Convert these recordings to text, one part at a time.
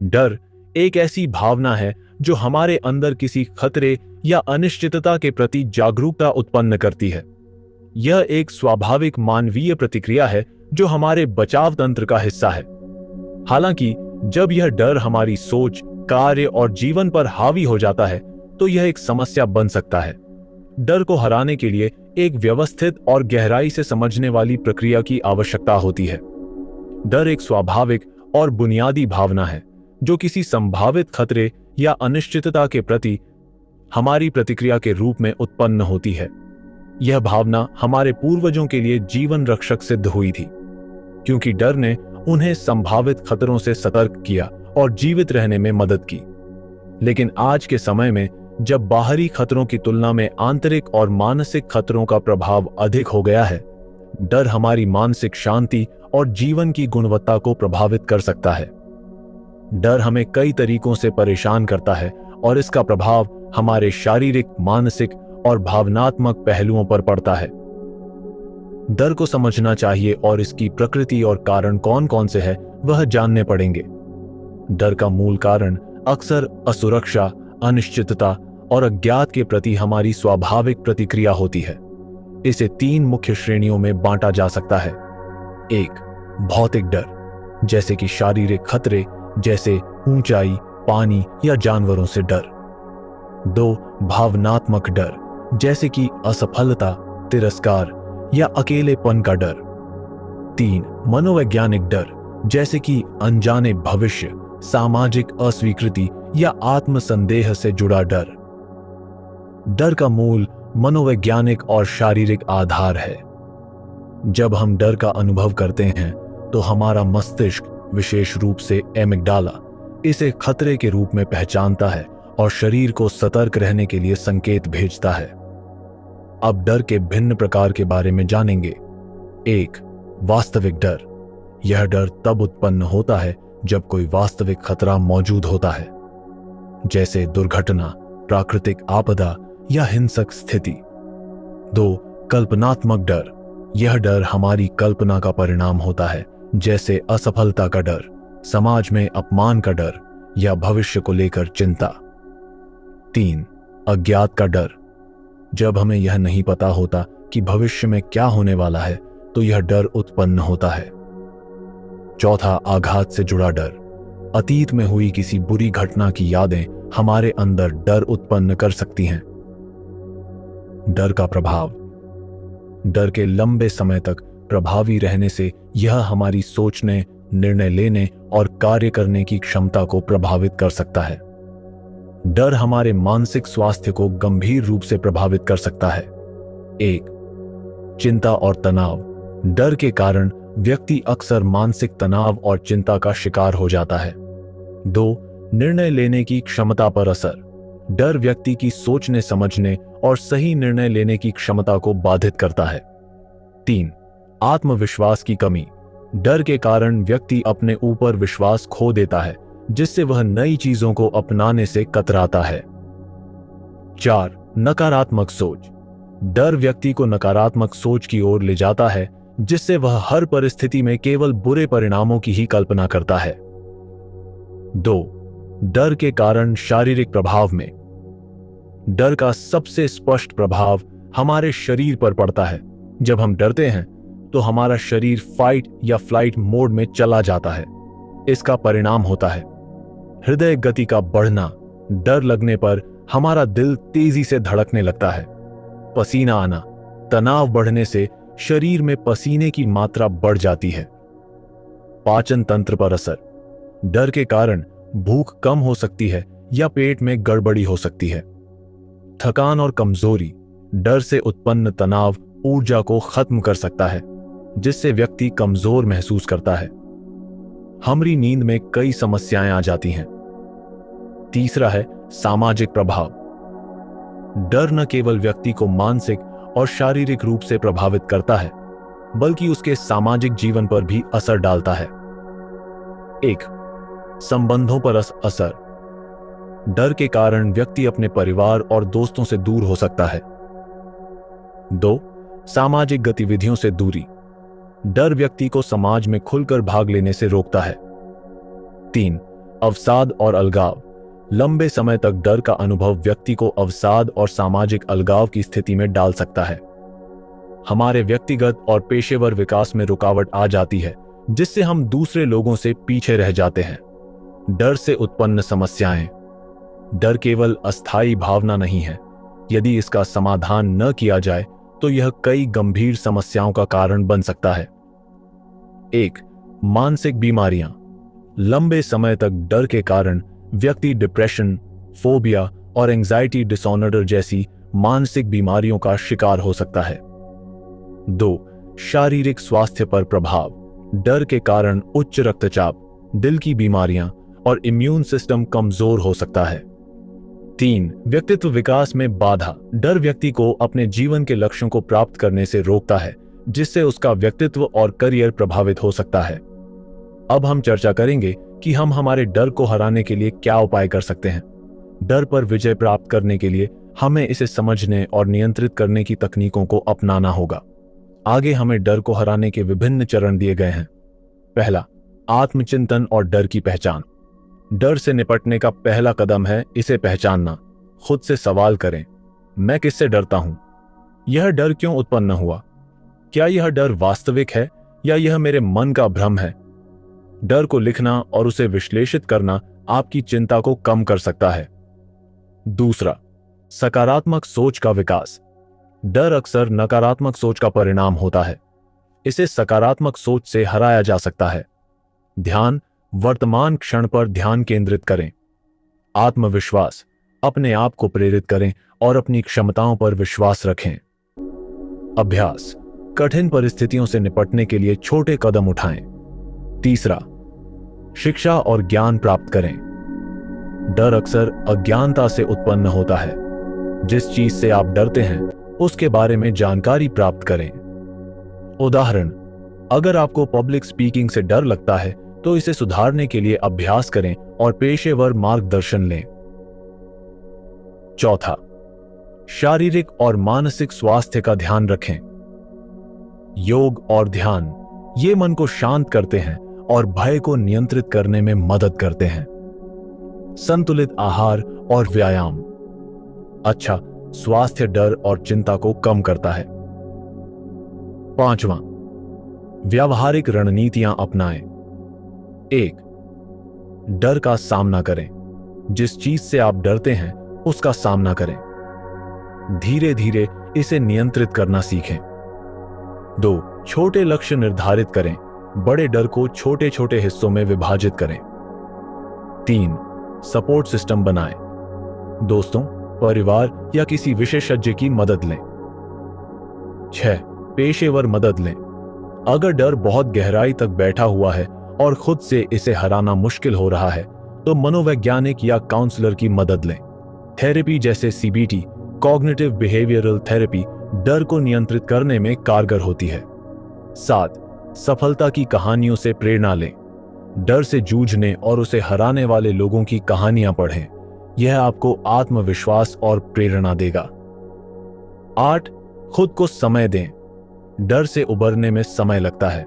डर एक ऐसी भावना है जो हमारे अंदर किसी खतरे या अनिश्चितता के प्रति जागरूकता उत्पन्न करती है। यह एक स्वाभाविक मानवीय प्रतिक्रिया है जो हमारे बचाव तंत्र का हिस्सा है। हालांकि जब यह डर हमारी सोच, कार्य और जीवन पर हावी हो जाता है तो यह एक समस्या बन सकता है। डर को हराने के लिए एक व्यवस्थित और गहराई से समझने वाली प्रक्रिया की आवश्यकता होती है। डर एक स्वाभाविक और बुनियादी भावना है जो किसी संभावित खतरे या अनिश्चितता के प्रति हमारी प्रतिक्रिया के रूप में उत्पन्न होती है। यह भावना हमारे पूर्वजों के लिए जीवन रक्षक सिद्ध हुई थी, क्योंकि डर ने उन्हें संभावित खतरों से सतर्क किया और जीवित रहने में मदद की। लेकिन आज के समय में जब बाहरी खतरों की तुलना में आंतरिक और मानसिक खतरों का प्रभाव अधिक हो गया है, डर हमारी मानसिक शांति और जीवन की गुणवत्ता को प्रभावित कर सकता है। डर हमें कई तरीकों से परेशान करता है और इसका प्रभाव हमारे शारीरिक, मानसिक और भावनात्मक पहलुओं पर पड़ता है। डर को समझना चाहिए और इसकी प्रकृति और कारण कौन कौन से हैं वह जानने पड़ेंगे। डर का मूल कारण अक्सर असुरक्षा, अनिश्चितता और अज्ञात के प्रति हमारी स्वाभाविक प्रतिक्रिया होती है। इसे 3 मुख्य श्रेणियों में बांटा जा सकता है। 1. भौतिक डर, जैसे कि शारीरिक खतरे जैसे ऊंचाई, पानी या जानवरों से डर। 2. भावनात्मक डर, जैसे कि असफलता, तिरस्कार या अकेलेपन का डर। 3. मनोवैज्ञानिक डर, जैसे कि अनजाने भविष्य, सामाजिक अस्वीकृति या आत्मसंदेह से जुड़ा डर। डर का मूल मनोवैज्ञानिक और शारीरिक आधार है। जब हम डर का अनुभव करते हैं तो हमारा मस्तिष्क, विशेष रूप से एमिग्डाला, इसे खतरे के रूप में पहचानता है और शरीर को सतर्क रहने के लिए संकेत भेजता है। अब डर के भिन्न प्रकार के बारे में जानेंगे। 1. वास्तविक डर। यह डर तब उत्पन्न होता है जब कोई वास्तविक खतरा मौजूद होता है, जैसे दुर्घटना, प्राकृतिक आपदा या हिंसक स्थिति। 2. कल्पनात्मक डर। यह डर हमारी कल्पना का परिणाम होता है, जैसे असफलता का डर, समाज में अपमान का डर या भविष्य को लेकर चिंता। 3. अज्ञात का डर। जब हमें यह नहीं पता होता कि भविष्य में क्या होने वाला है तो यह डर उत्पन्न होता है। 4. आघात से जुड़ा डर। अतीत में हुई किसी बुरी घटना की यादें हमारे अंदर डर उत्पन्न कर सकती हैं। डर का प्रभाव। डर के लंबे समय तक प्रभावी रहने से यह हमारी सोचने, निर्णय लेने और कार्य करने की क्षमता को प्रभावित कर सकता है। डर हमारे मानसिक स्वास्थ्य को गंभीर रूप से प्रभावित कर सकता है। 1. चिंता और तनाव। डर के कारण व्यक्ति अक्सर मानसिक तनाव और चिंता का शिकार हो जाता है। 2. निर्णय लेने की क्षमता पर असर। डर व्यक्ति की सोचने, समझने और सही निर्णय लेने की क्षमता को बाधित करता है। 3. आत्मविश्वास की कमी। डर के कारण व्यक्ति अपने ऊपर विश्वास खो देता है, जिससे वह नई चीजों को अपनाने से कतराता है। 4. नकारात्मक सोच। डर व्यक्ति को नकारात्मक सोच की ओर ले जाता है, जिससे वह हर परिस्थिति में केवल बुरे परिणामों की ही कल्पना करता है। 2. डर के कारण शारीरिक प्रभाव में। डर का सबसे स्पष्ट प्रभाव हमारे शरीर पर पड़ता है। जब हम डरते हैं तो हमारा शरीर फाइट या फ्लाइट मोड में चला जाता है। इसका परिणाम होता है हृदय गति का बढ़ना। डर लगने पर हमारा दिल तेजी से धड़कने लगता है, पसीना आना, तनाव बढ़ने से शरीर में पसीने की मात्रा बढ़ जाती है। पाचन तंत्र पर असर। डर के कारण भूख कम हो सकती है या पेट में गड़बड़ी हो सकती है। थकान और कमजोरी। डर से उत्पन्न तनाव ऊर्जा को खत्म कर सकता है, जिससे व्यक्ति कमजोर महसूस करता है। हमारी नींद में कई समस्याएं आ जाती हैं। तीसरा है सामाजिक प्रभाव। डर न केवल व्यक्ति को मानसिक और शारीरिक रूप से प्रभावित करता है, बल्कि उसके सामाजिक जीवन पर भी असर डालता है। 1. संबंधों पर असर। डर के कारण व्यक्ति अपने परिवार और दोस्तों से दूर हो सकता है। 2. सामाजिक गतिविधियों से दूरी। डर व्यक्ति को समाज में खुलकर भाग लेने से रोकता है। 3. अवसाद और अलगाव। लंबे समय तक डर का अनुभव व्यक्ति को अवसाद और सामाजिक अलगाव की स्थिति में डाल सकता है। हमारे व्यक्तिगत और पेशेवर विकास में रुकावट आ जाती है, जिससे हम दूसरे लोगों से पीछे रह जाते हैं। डर से उत्पन्न समस्याएं। डर केवल अस्थायी भावना नहीं है। यदि इसका समाधान न किया जाए तो यह कई गंभीर समस्याओं का कारण बन सकता है। 1. मानसिक बीमारियां। लंबे समय तक डर के कारण व्यक्ति डिप्रेशन, फोबिया और एंजाइटी डिसऑर्डर जैसी मानसिक बीमारियों का शिकार हो सकता है। 2. शारीरिक स्वास्थ्य पर प्रभाव। डर के कारण उच्च रक्तचाप, दिल की बीमारियां और इम्यून सिस्टम कमजोर हो सकता है। 3. व्यक्तित्व विकास में बाधा। डर व्यक्ति को अपने जीवन के लक्ष्यों को प्राप्त करने से रोकता है, जिससे उसका व्यक्तित्व और करियर प्रभावित हो सकता है। अब हम चर्चा करेंगे कि हम हमारे डर को हराने के लिए क्या उपाय कर सकते हैं। डर पर विजय प्राप्त करने के लिए हमें इसे समझने और नियंत्रित करने की तकनीकों को अपनाना होगा। आगे हमें डर को हराने के विभिन्न चरण दिए गए हैं। पहला, आत्मचिंतन और डर की पहचान। डर से निपटने का पहला कदम है इसे पहचानना। खुद से सवाल करें, मैं किससे डरता हूं? यह डर क्यों उत्पन्न हुआ? क्या यह डर वास्तविक है या यह मेरे मन का भ्रम है? डर को लिखना और उसे विश्लेषित करना आपकी चिंता को कम कर सकता है। दूसरा, सकारात्मक सोच का विकास। डर अक्सर नकारात्मक सोच का परिणाम होता है। इसे सकारात्मक सोच से हराया जा सकता है। ध्यान, वर्तमान क्षण पर ध्यान केंद्रित करें। आत्मविश्वास, अपने आप को प्रेरित करें और अपनी क्षमताओं पर विश्वास रखें। अभ्यास, कठिन परिस्थितियों से निपटने के लिए छोटे कदम उठाएं। तीसरा, शिक्षा और ज्ञान प्राप्त करें। डर अक्सर अज्ञानता से उत्पन्न होता है। जिस चीज से आप डरते हैं उसके बारे में जानकारी प्राप्त करें। उदाहरण, अगर आपको पब्लिक स्पीकिंग से डर लगता है तो इसे सुधारने के लिए अभ्यास करें और पेशेवर मार्गदर्शन लें। चौथा, शारीरिक और मानसिक स्वास्थ्य का ध्यान रखें। योग और ध्यान ये मन को शांत करते हैं और भय को नियंत्रित करने में मदद करते हैं। संतुलित आहार और व्यायाम अच्छा स्वास्थ्य डर और चिंता को कम करता है। पांचवां, व्यावहारिक रणनीतियां अपनाएं। 1. डर का सामना करें। जिस चीज से आप डरते हैं उसका सामना करें। धीरे धीरे इसे नियंत्रित करना सीखें। 2. छोटे लक्ष्य निर्धारित करें। बड़े डर को छोटे छोटे हिस्सों में विभाजित करें। 3. सपोर्ट सिस्टम बनाएं। दोस्तों, परिवार या किसी विशेषज्ञ की मदद लें। 6. पेशेवर मदद लें। अगर डर बहुत गहराई तक बैठा हुआ है और खुद से इसे हराना मुश्किल हो रहा है तो मनोवैज्ञानिक या काउंसलर की मदद लें। थेरेपी जैसे CBT, कॉग्निटिव बिहेवियरल थेरेपी, डर को नियंत्रित करने में कारगर होती है। 7. सफलता की कहानियों से प्रेरणा लें। डर से जूझने और उसे हराने वाले लोगों की कहानियां पढ़ें। यह आपको आत्मविश्वास और प्रेरणा देगा। 8. खुद को समय दें। डर से उबरने में समय लगता है।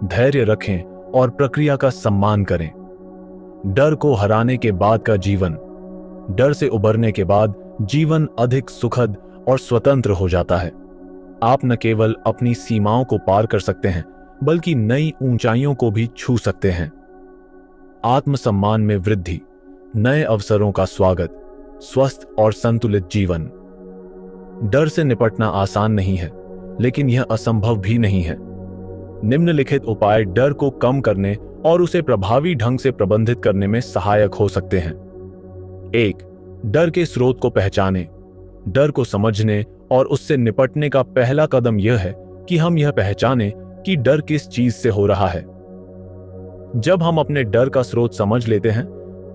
धैर्य रखें और प्रक्रिया का सम्मान करें। डर को हराने के बाद का जीवन, डर से उबरने के बाद जीवन अधिक सुखद और स्वतंत्र हो जाता है। आप न केवल अपनी सीमाओं को पार कर सकते हैं बल्कि नई ऊंचाइयों को भी छू सकते हैं। आत्मसम्मान में वृद्धि, नए अवसरों का स्वागत, स्वस्थ और संतुलित जीवन। डर से निपटना आसान नहीं है, लेकिन यह असंभव भी नहीं है। निम्नलिखित उपाय डर को कम करने और उसे प्रभावी ढंग से प्रबंधित करने में सहायक हो सकते हैं। 1. डर के स्रोत को पहचानें। डर को समझने और उससे निपटने का पहला कदम यह है कि हम यह पहचानें कि डर किस चीज से हो रहा है। जब हम अपने डर का स्रोत समझ लेते हैं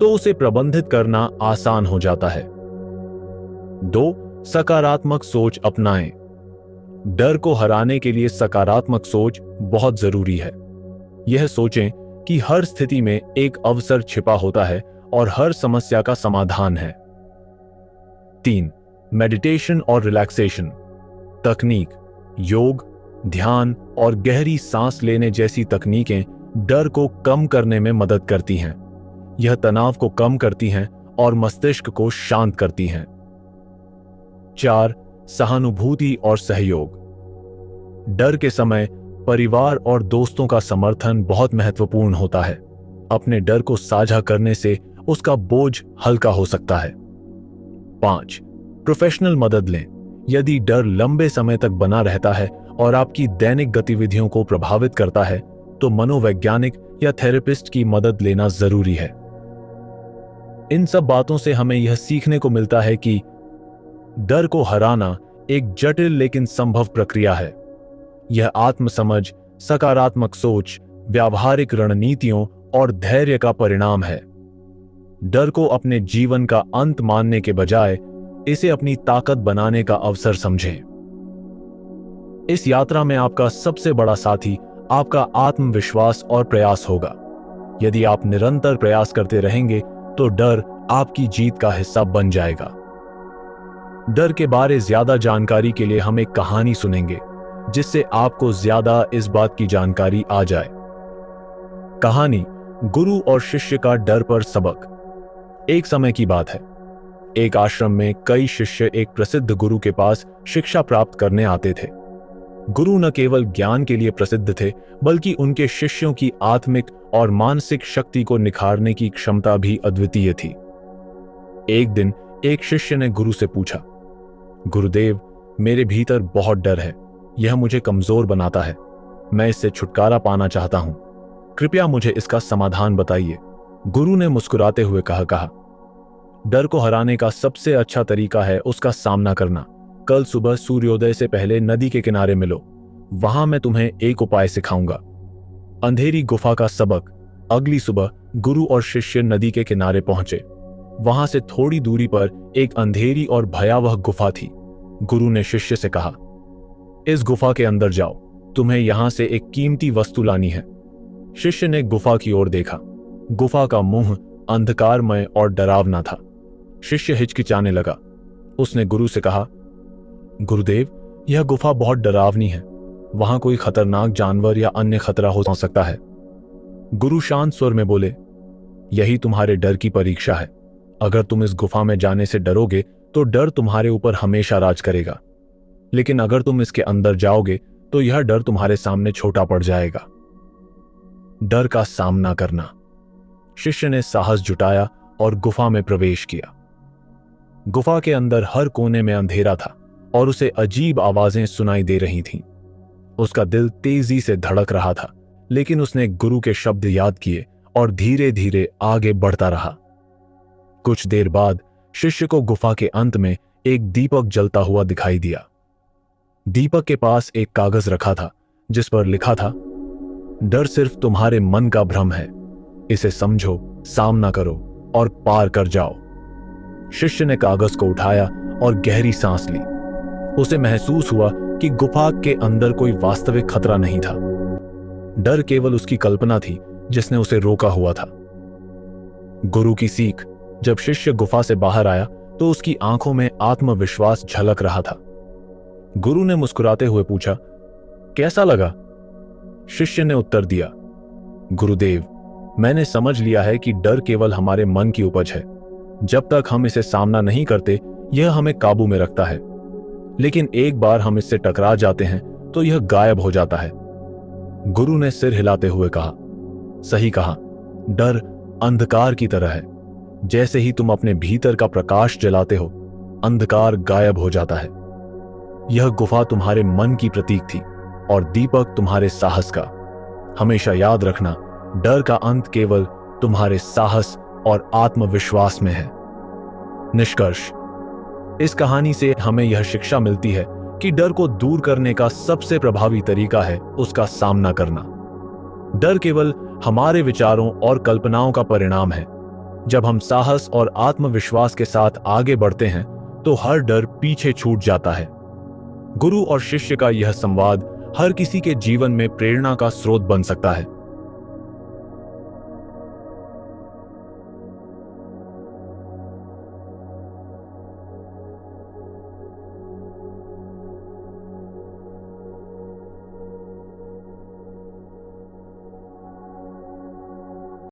तो उसे प्रबंधित करना आसान हो जाता है। 2. सकारात्मक सोच अपनाएं। डर को हराने के लिए सकारात्मक सोच बहुत जरूरी है। यह सोचें कि हर स्थिति में एक अवसर छिपा होता है और हर समस्या का समाधान है। 3. मेडिटेशन और रिलैक्सेशन तकनीक, योग, ध्यान और गहरी सांस लेने जैसी तकनीकें डर को कम करने में मदद करती हैं। यह तनाव को कम करती हैं और मस्तिष्क को शांत करती हैं। 4. सहानुभूति और सहयोग। डर के समय परिवार और दोस्तों का समर्थन बहुत महत्वपूर्ण होता है। अपने डर को साझा करने से उसका बोझ हल्का हो सकता है। 5. प्रोफेशनल मदद लें। यदि डर लंबे समय तक बना रहता है और आपकी दैनिक गतिविधियों को प्रभावित करता है, तो मनोवैज्ञानिक या थेरेपिस्ट की मदद लेना जरूरी है। इन सब बातों से हमें यह सीखने को मिलता है कि डर को हराना एक जटिल लेकिन संभव प्रक्रिया है। यह आत्मसमझ, सकारात्मक सोच, व्यावहारिक रणनीतियों और धैर्य का परिणाम है। डर को अपने जीवन का अंत मानने के बजाय इसे अपनी ताकत बनाने का अवसर समझें। इस यात्रा में आपका सबसे बड़ा साथी आपका आत्मविश्वास और प्रयास होगा। यदि आप निरंतर प्रयास करते रहेंगे तो डर आपकी जीत का हिस्सा बन जाएगा। डर के बारे ज्यादा जानकारी के लिए हम एक कहानी सुनेंगे, जिससे आपको ज्यादा इस बात की जानकारी आ जाए। कहानी गुरु और शिष्य का डर पर सबक। एक समय की बात है। एक आश्रम में कई शिष्य एक प्रसिद्ध गुरु के पास शिक्षा प्राप्त करने आते थे। गुरु न केवल ज्ञान के लिए प्रसिद्ध थे, बल्कि उनके शिष्यों की आत्मिक और मानसिक शक्ति को निखारने की क्षमता भी अद्वितीय थी। एक दिन एक शिष्य ने गुरु से पूछा, गुरुदेव, मेरे भीतर बहुत डर है। यह मुझे कमजोर बनाता है। मैं इससे छुटकारा पाना चाहता हूं। कृपया मुझे इसका समाधान बताइए। गुरु ने मुस्कुराते हुए कहा, डर को हराने का सबसे अच्छा तरीका है उसका सामना करना। कल सुबह सूर्योदय से पहले नदी के किनारे मिलो। वहां मैं तुम्हें एक उपाय सिखाऊंगा। अंधेरी गुफा का सबक। अगली सुबह गुरु और शिष्य नदी के किनारे पहुंचे। वहां से थोड़ी दूरी पर एक अंधेरी और भयावह गुफा थी। गुरु ने शिष्य से कहा, इस गुफा के अंदर जाओ। तुम्हें यहां से एक कीमती वस्तु लानी है। शिष्य ने गुफा की ओर देखा। गुफा का मुंह अंधकारमय और डरावना था। शिष्य हिचकिचाने लगा। उसने गुरु से कहा, गुरुदेव, यह गुफा बहुत डरावनी है। वहां कोई खतरनाक जानवर या अन्य खतरा हो सकता है। गुरु शांत स्वर में बोले, यही तुम्हारे डर की परीक्षा है। अगर तुम इस गुफा में जाने से डरोगे तो डर तुम्हारे ऊपर हमेशा राज करेगा, लेकिन अगर तुम इसके अंदर जाओगे तो यह डर तुम्हारे सामने छोटा पड़ जाएगा। डर का सामना करना। शिष्य ने साहस जुटाया और गुफा में प्रवेश किया। गुफा के अंदर हर कोने में अंधेरा था और उसे अजीब आवाजें सुनाई दे रही थीं। उसका दिल तेजी से धड़क रहा था, लेकिन उसने गुरु के शब्द याद किए और धीरे धीरे आगे बढ़ता रहा। कुछ देर बाद शिष्य को गुफा के अंत में एक दीपक जलता हुआ दिखाई दिया। दीपक के पास एक कागज रखा था, जिस पर लिखा था, डर सिर्फ तुम्हारे मन का भ्रम है। इसे समझो, सामना करो और पार कर जाओ। शिष्य ने कागज को उठाया और गहरी सांस ली। उसे महसूस हुआ कि गुफा के अंदर कोई वास्तविक खतरा नहीं था। डर केवल उसकी कल्पना थी जिसने उसे रोका हुआ था। गुरु की सीख। जब शिष्य गुफा से बाहर आया तो उसकी आंखों में आत्मविश्वास झलक रहा था। गुरु ने मुस्कुराते हुए पूछा, कैसा लगा? शिष्य ने उत्तर दिया, गुरुदेव, मैंने समझ लिया है कि डर केवल हमारे मन की उपज है। जब तक हम इसे सामना नहीं करते, यह हमें काबू में रखता है, लेकिन एक बार हम इससे टकरा जाते हैं तो यह गायब हो जाता है। गुरु ने सिर हिलाते हुए कहा, सही कहा। डर अंधकार की तरह है। जैसे ही तुम अपने भीतर का प्रकाश जलाते हो, अंधकार गायब हो जाता है। यह गुफा तुम्हारे मन की प्रतीक थी और दीपक तुम्हारे साहस का। हमेशा याद रखना, डर का अंत केवल तुम्हारे साहस और आत्मविश्वास में है। निष्कर्ष। इस कहानी से हमें यह शिक्षा मिलती है कि डर को दूर करने का सबसे प्रभावी तरीका है उसका सामना करना। डर केवल हमारे विचारों और कल्पनाओं का परिणाम है। जब हम साहस और आत्मविश्वास के साथ आगे बढ़ते हैं तो हर डर पीछे छूट जाता है। गुरु और शिष्य का यह संवाद हर किसी के जीवन में प्रेरणा का स्रोत बन सकता है।